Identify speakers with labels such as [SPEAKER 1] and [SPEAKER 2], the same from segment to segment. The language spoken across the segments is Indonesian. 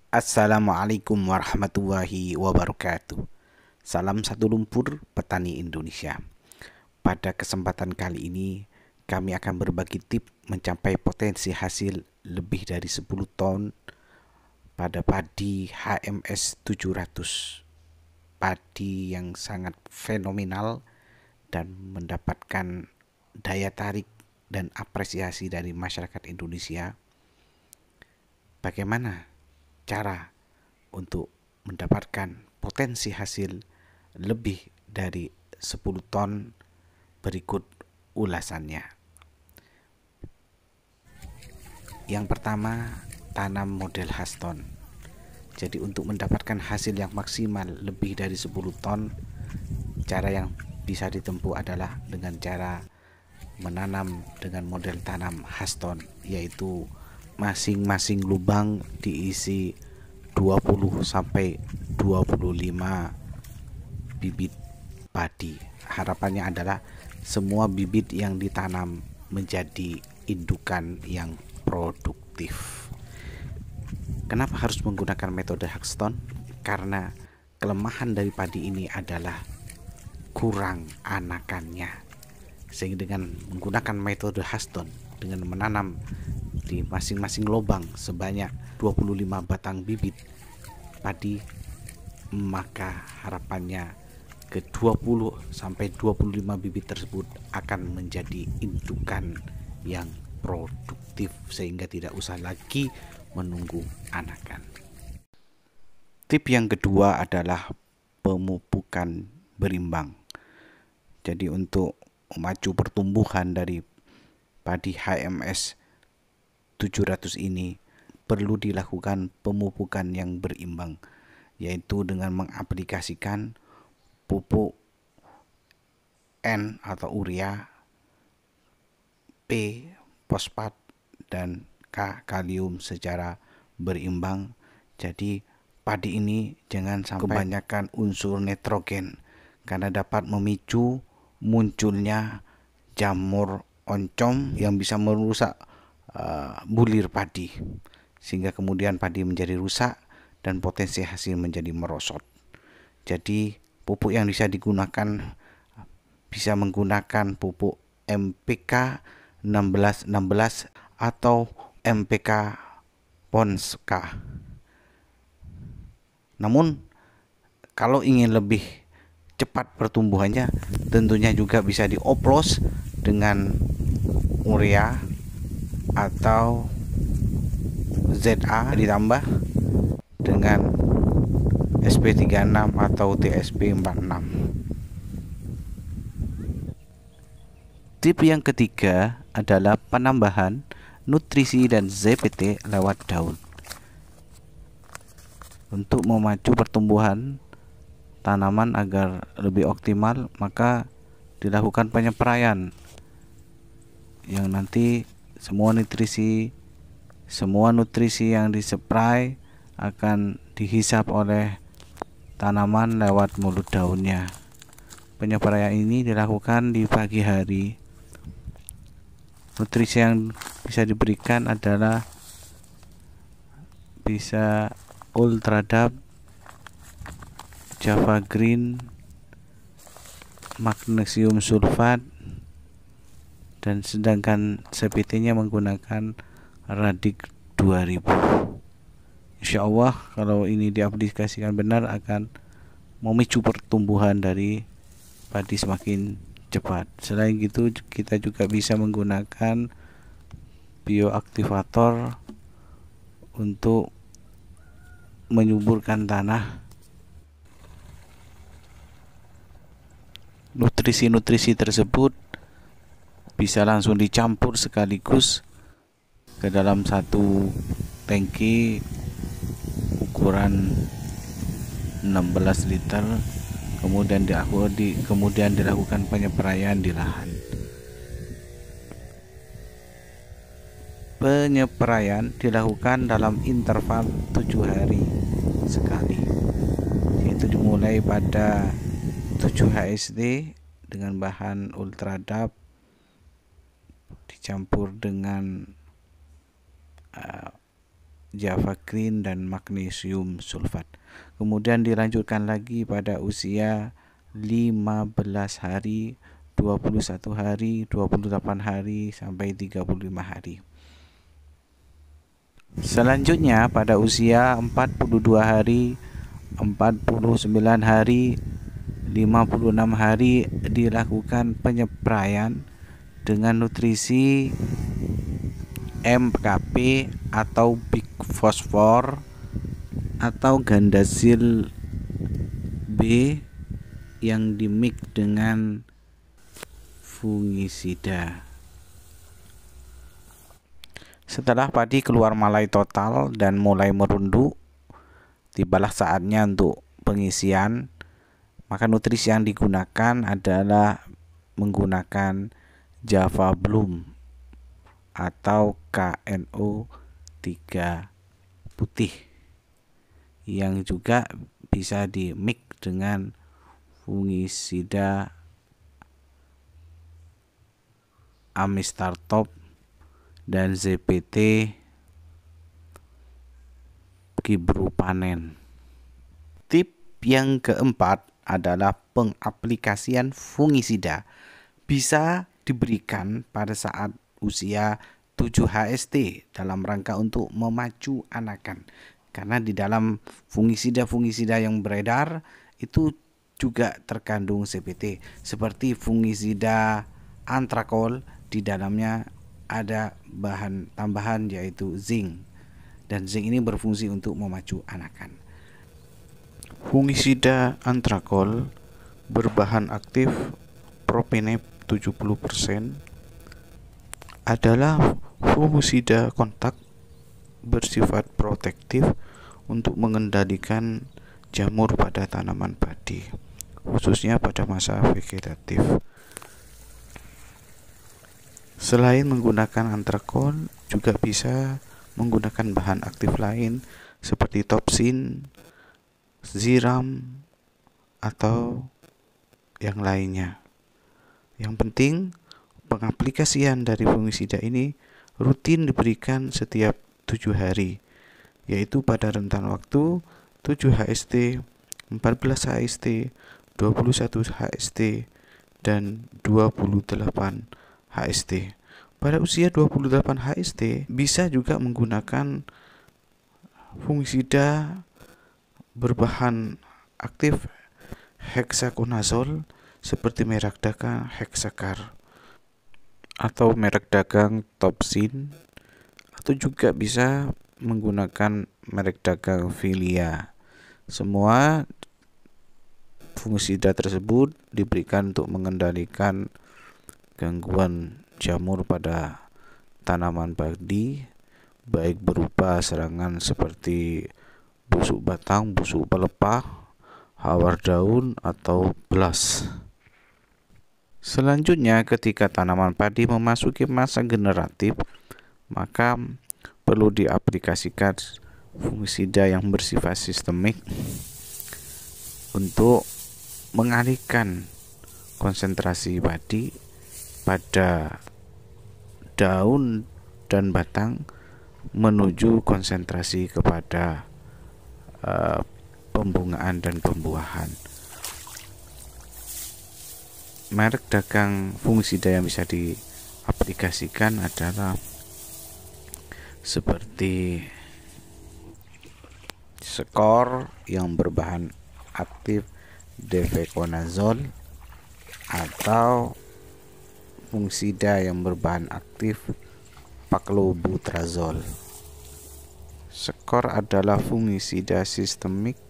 [SPEAKER 1] Assalamualaikum warahmatullahi wabarakatuh. Salam satu lumpur petani Indonesia. Pada kesempatan kali ini kami akan berbagi tips mencapai potensi hasil lebih dari 10 ton pada padi HMS 700. Padi yang sangat fenomenal dan mendapatkan daya tarik dan apresiasi dari masyarakat Indonesia. Bagaimana cara untuk mendapatkan potensi hasil lebih dari 10 ton? Berikut ulasannya. Yang pertama, tanam model Haston. Jadi untuk mendapatkan hasil yang maksimal lebih dari 10 ton, cara yang bisa ditempuh adalah dengan cara menanam dengan model tanam Haston, yaitu masing-masing lubang diisi 20 sampai 25 bibit padi. Harapannya adalah semua bibit yang ditanam menjadi indukan yang produktif. Kenapa harus menggunakan metode Haston? Karena kelemahan dari padi ini adalah kurang anakannya. Sehingga dengan menggunakan metode Haston, dengan menanam di masing-masing lubang sebanyak 25 batang bibit padi, maka harapannya ke 20 sampai 25 bibit tersebut akan menjadi indukan yang produktif sehingga tidak usah lagi menunggu anakan. Tip yang kedua adalah pemupukan berimbang. Jadi untuk memacu pertumbuhan dari padi HMS 700 ini perlu dilakukan pemupukan yang berimbang, yaitu dengan mengaplikasikan pupuk N atau urea, P fosfat, dan K kalium secara berimbang. Jadi padi ini jangan sampai kebanyakan unsur nitrogen karena dapat memicu munculnya jamur oncom yang bisa merusak bulir padi, sehingga kemudian padi menjadi rusak dan potensi hasil menjadi merosot. Jadi pupuk yang bisa digunakan bisa menggunakan pupuk MPK 1616 atau MPK Ponska. Namun kalau ingin lebih cepat pertumbuhannya, tentunya juga bisa dioplos dengan urea atau ZA ditambah dengan SP36 atau TSP46. Tip yang ketiga adalah penambahan nutrisi dan ZPT lewat daun. Untuk memacu pertumbuhan tanaman agar lebih optimal, maka dilakukan penyepraian yang nanti semua nutrisi yang dispray akan dihisap oleh tanaman lewat mulut daunnya. Penyepraian ini dilakukan di pagi hari. Nutrisi yang bisa diberikan adalah bisa Ultradap, Java Green, magnesium sulfat, dan sedangkan CPT-nya menggunakan Radik 2000. Insya Allah kalau ini diaplikasikan benar akan memicu pertumbuhan dari padi semakin cepat. Selain itu kita juga bisa menggunakan bioaktivator untuk menyuburkan tanah. Nutrisi-nutrisi tersebut bisa langsung dicampur sekaligus ke dalam satu tangki ukuran 16 liter, kemudian dilakukan penyepraian di lahan. Penyepraian dilakukan dalam interval 7 hari sekali, yaitu dimulai pada 7 HSD dengan bahan Ultradap dicampur dengan Java Green, dan magnesium sulfat. Kemudian dilanjutkan lagi pada usia 15 hari, 21 hari, 28 hari, sampai 35 hari. Selanjutnya pada usia 42 hari, 49 hari, 56 hari dilakukan penyepraian dengan nutrisi MKP atau Big Phosphor atau Gandasil B yang dimix dengan fungisida. Setelah padi keluar malai total dan mulai merunduk, tibalah saatnya untuk pengisian. Maka nutrisi yang digunakan adalah menggunakan Java Bloom atau KNO 3 putih yang juga bisa dimix dengan fungisida Amistar Top dan ZPT Kibrupanen. Tip yang keempat adalah pengaplikasian fungisida bisa diberikan pada saat usia 7 HST dalam rangka untuk memacu anakan. Karena di dalam fungisida-fungisida yang beredar itu juga terkandung CPT, seperti fungisida antrakol, di dalamnya ada bahan tambahan yaitu zinc, dan zinc ini berfungsi untuk memacu anakan. Fungisida antrakol berbahan aktif propenep 70% adalah fungisida kontak bersifat protektif untuk mengendalikan jamur pada tanaman padi, khususnya pada masa vegetatif. Selain menggunakan antrakol, juga bisa menggunakan bahan aktif lain seperti topsin, ziram, atau yang lainnya. Yang penting, pengaplikasian dari fungisida ini rutin diberikan setiap 7 hari, yaitu pada rentan waktu 7 HST, 14 HST, 21 HST, dan 28 HST. Pada usia 28 HST bisa juga menggunakan fungisida berbahan aktif heksakonazol seperti merek dagang Hexacar atau merek dagang Topsin, atau juga bisa menggunakan merek dagang Filia. Semua fungisida tersebut diberikan untuk mengendalikan gangguan jamur pada tanaman padi, baik berupa serangan seperti busuk batang, busuk pelepah, hawar daun, atau belas. Selanjutnya, ketika tanaman padi memasuki masa generatif, maka perlu diaplikasikan fungisida yang bersifat sistemik untuk mengalihkan konsentrasi padi pada daun dan batang menuju konsentrasi kepada pembungaan dan pembuahan. Merek dagang fungisida yang bisa diaplikasikan adalah seperti Skor yang berbahan aktif Defeconazole atau fungisida yang berbahan aktif Paclobutrazol. Skor adalah fungisida sistemik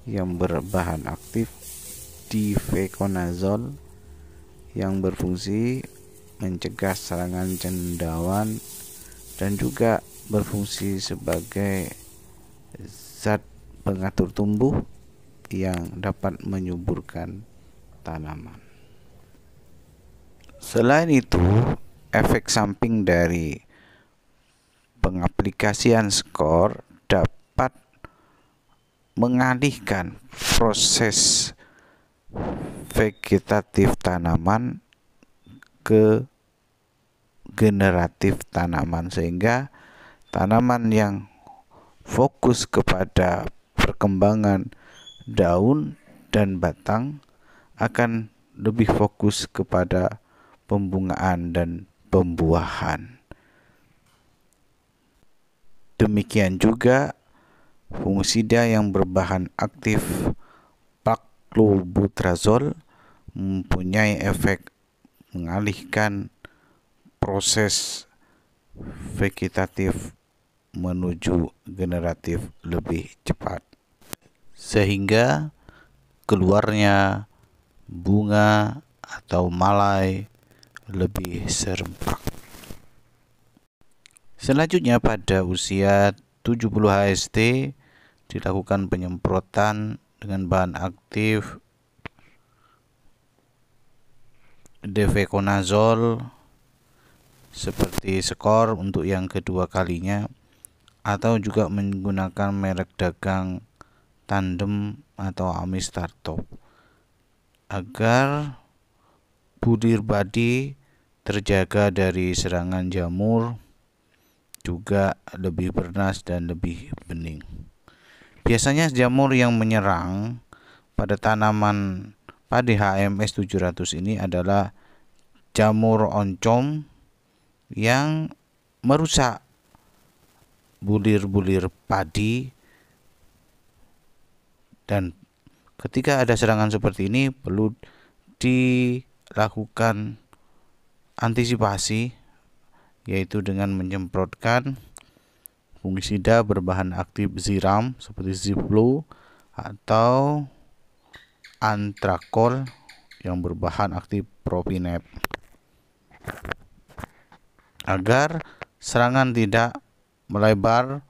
[SPEAKER 1] yang berbahan aktif Defeconazole yang berfungsi mencegah serangan cendawan dan juga berfungsi sebagai zat pengatur tumbuh yang dapat menyuburkan tanaman. Selain itu, efek samping dari pengaplikasian Skor dapat mengalihkan proses vegetatif tanaman ke generatif tanaman, sehingga tanaman yang fokus kepada perkembangan daun dan batang akan lebih fokus kepada pembungaan dan pembuahan. Demikian juga fungisida yang berbahan aktif clobutrazol mempunyai efek mengalihkan proses vegetatif menuju generatif lebih cepat, sehingga keluarnya bunga atau malai lebih serempak. Selanjutnya pada usia 70 HST dilakukan penyemprotan dengan bahan aktif defeconazole seperti skor untuk yang kedua kalinya, atau juga menggunakan merek dagang Tandem atau Amistartop agar bulir padi terjaga dari serangan jamur, juga lebih bernas dan lebih bening. Biasanya jamur yang menyerang pada tanaman padi HMS 700 ini adalah jamur oncom yang merusak bulir-bulir padi, dan ketika ada serangan seperti ini perlu dilakukan antisipasi, yaitu dengan menyemprotkan fungisida berbahan aktif ziram seperti Ziflo atau antrakol yang berbahan aktif propinep agar serangan tidak melebar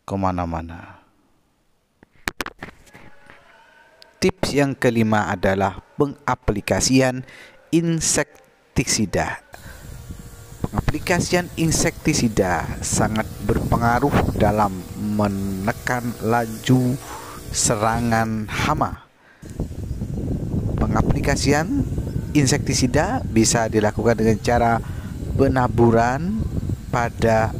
[SPEAKER 1] kemana-mana. Tips yang kelima adalah pengaplikasian insektisida. Pengaplikasian insektisida sangat berpengaruh dalam menekan laju serangan hama. Pengaplikasian insektisida bisa dilakukan dengan cara penaburan pada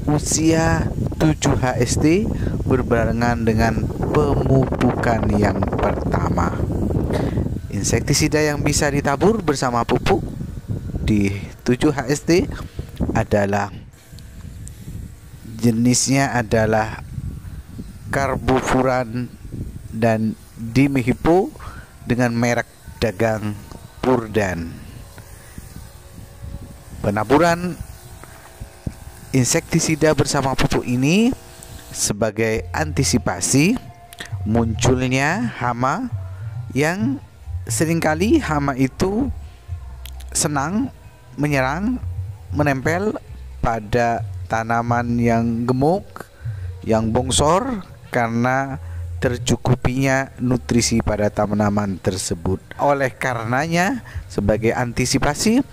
[SPEAKER 1] usia 7 HST berbarengan dengan pemupukan yang pertama. Insektisida yang bisa ditabur bersama pupuk di 7 HST adalah jenisnya adalah karbofuran dan dimehipo dengan merek dagang Purdan. Penaburan insektisida bersama pupuk ini sebagai antisipasi munculnya hama, yang seringkali hama itu senang menyerang, menempel pada tanaman yang gemuk, yang bongsor, karena tercukupinya nutrisi pada tanaman tersebut. Oleh karenanya, sebagai antisipasi,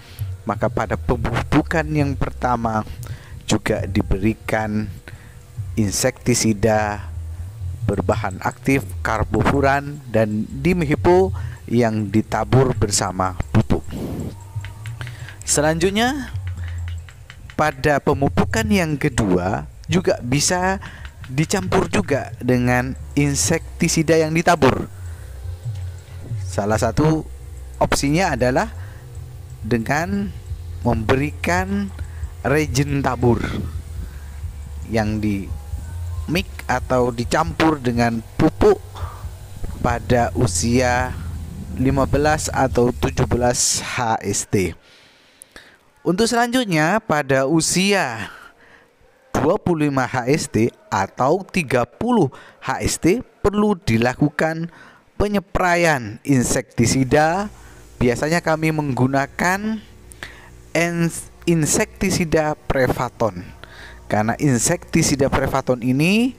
[SPEAKER 1] maka pada pemupukan yang pertama juga diberikan insektisida berbahan aktif karbofuran dan dimehipo yang ditabur bersama pupuk. Selanjutnya, pada pemupukan yang kedua juga bisa dicampur juga dengan insektisida yang ditabur. Salah satu opsinya adalah dengan memberikan regen tabur yang di mix atau dicampur dengan pupuk pada usia 15 atau 17 HST. Untuk selanjutnya pada usia 25 HST atau 30 HST perlu dilakukan penyepraian insektisida. Biasanya kami menggunakan insektisida Prevaton, karena insektisida Prevaton ini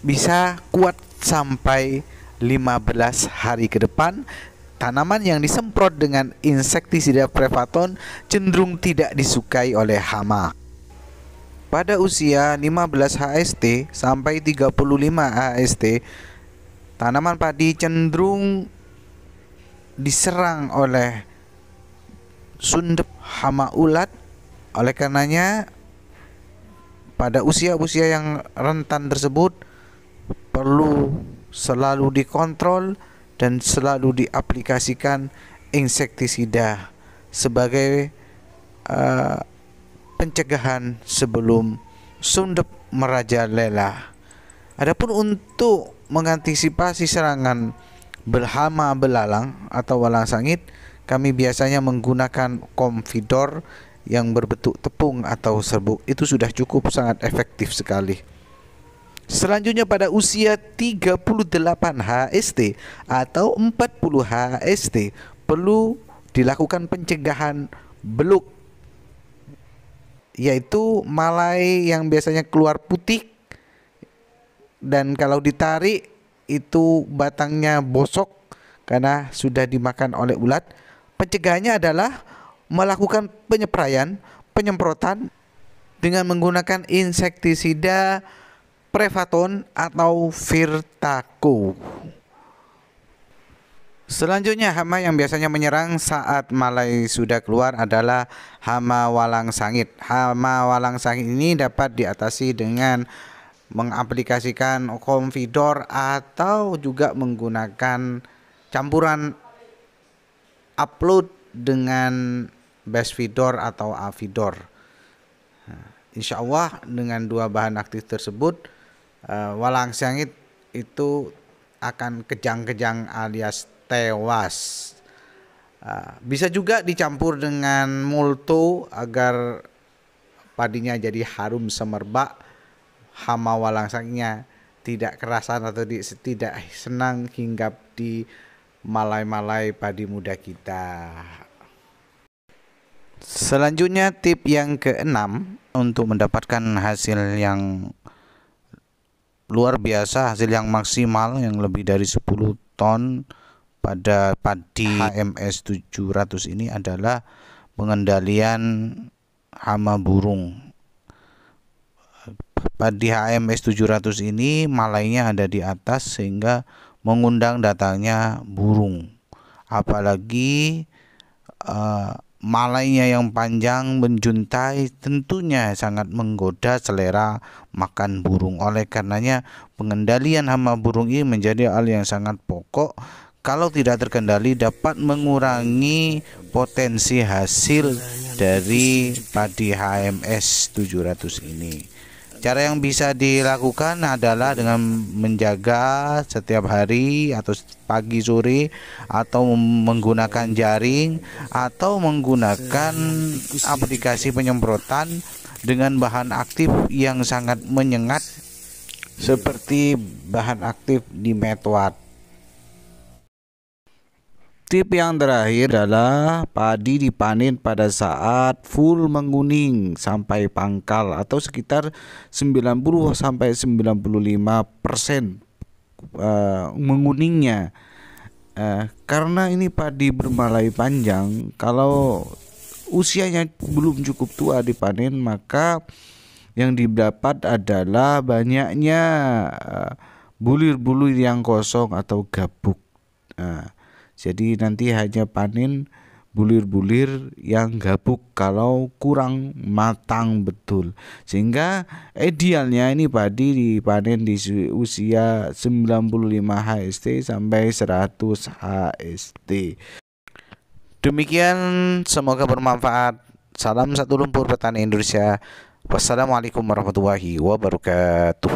[SPEAKER 1] bisa kuat sampai 15 hari ke depan. Tanaman yang disemprot dengan insektisida Prevaton cenderung tidak disukai oleh hama. Pada usia 15 HST sampai 35 HST, tanaman padi cenderung diserang oleh sundep hama ulat Oleh karenanya, pada usia-usia yang rentan tersebut perlu selalu dikontrol dan selalu diaplikasikan insektisida sebagai pencegahan sebelum sundep merajalela. Adapun untuk mengantisipasi serangan berhama belalang atau walang sangit, kami biasanya menggunakan Comfidor yang berbentuk tepung atau serbuk. Itu sudah cukup sangat efektif sekali. Selanjutnya pada usia 38 HST atau 40 HST perlu dilakukan pencegahan beluk, yaitu malai yang biasanya keluar putih dan kalau ditarik itu batangnya bosok karena sudah dimakan oleh ulat. Pencegahannya adalah melakukan penyemprotan dengan menggunakan insektisida Prevaton atau Virtaco. Selanjutnya, hama yang biasanya menyerang saat malai sudah keluar adalah hama walang sangit. Hama walang sangit ini dapat diatasi dengan mengaplikasikan Comfidor atau juga menggunakan campuran upload dengan Besvidor atau Avidor. Insya Allah dengan dua bahan aktif tersebut, walang sangit itu akan kejang-kejang alias tewas. Bisa juga dicampur dengan multo agar padinya jadi harum semerbak. Hama walang sangitnya tidak kerasan atau tidak senang hinggap di malai-malai padi muda kita. Selanjutnya tip yang keenam untuk mendapatkan hasil yang luar biasa, hasil yang maksimal yang lebih dari 10 ton pada padi HMS 700 ini adalah pengendalian hama burung. Padi HMS 700 ini malainya ada di atas sehingga mengundang datangnya burung. Apalagi malainya yang panjang menjuntai tentunya sangat menggoda selera makan burung. Oleh karenanya pengendalian hama burung ini menjadi hal yang sangat pokok. Kalau tidak terkendali dapat mengurangi potensi hasil dari padi HMS 700 ini. Cara yang bisa dilakukan adalah dengan menjaga setiap hari atau pagi sore, atau menggunakan jaring, atau menggunakan aplikasi penyemprotan dengan bahan aktif yang sangat menyengat seperti bahan aktif Dimethoate. Tip yang terakhir adalah padi dipanen pada saat full menguning sampai pangkal atau sekitar 90 sampai 95% menguningnya. Karena ini padi bermalai panjang, kalau usianya belum cukup tua dipanen, maka yang didapat adalah banyaknya bulir-bulir yang kosong atau gabuk. Jadi nanti hanya panen bulir-bulir yang gabuk kalau kurang matang betul. Sehingga idealnya ini padi dipanen di usia 95 HST sampai 100 HST. Demikian, semoga bermanfaat. Salam satu lumpur petani Indonesia. Wassalamualaikum warahmatullahi wabarakatuh.